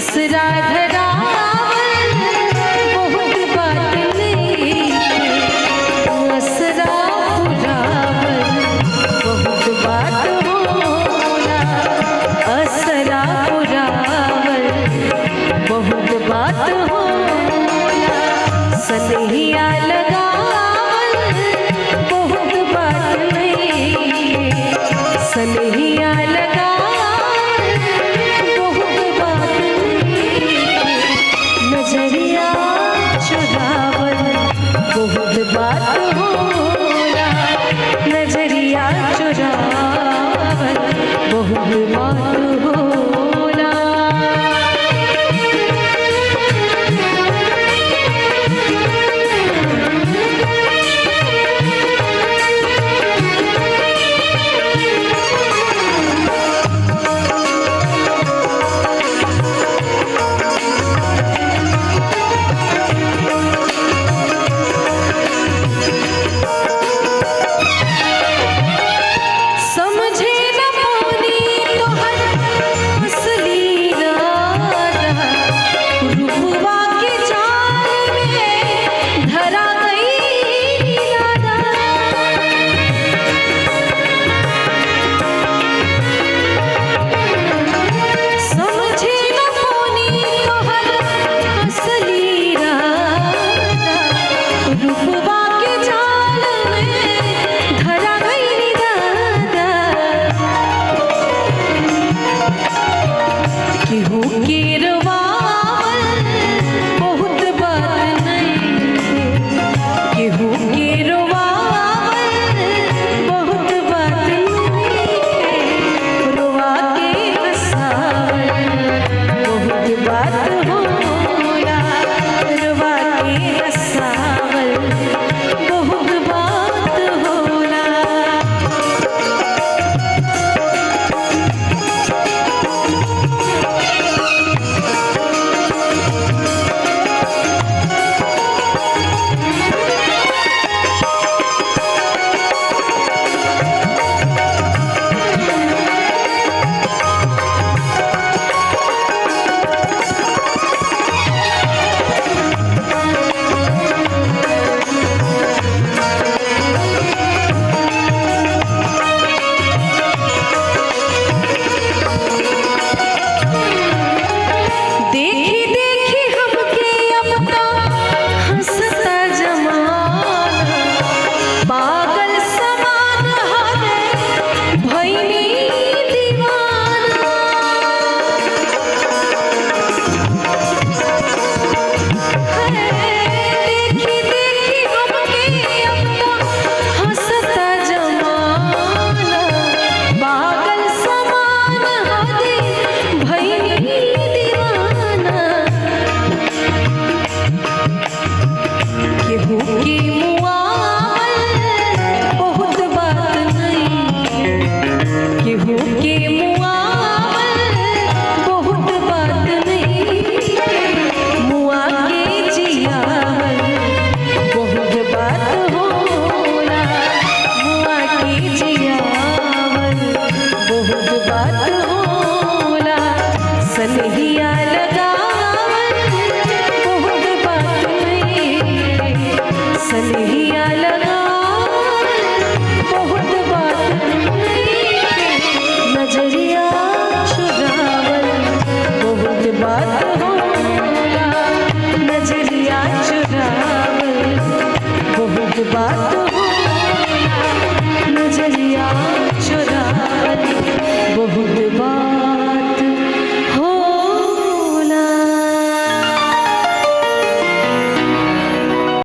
असरा धरावल बहुत बात लेके, असरा पुरावल बहुत बात होला, असरा पुरावल बहुत बात होला, सनहिया लगावल बहुत बात लेके, सनहिया लगावल बहुत बात लेके, नजरिया चुरावल बहुत बात होला, नजरिया चुरावल बहुत बात होला। समझे न पानी तोहर असली इरादा, रूपवा के जाल में धरा गई दादा। समझे न पानी तोहर असली इरादा, रूपवा के जाल में धरा गई दादा। केहू के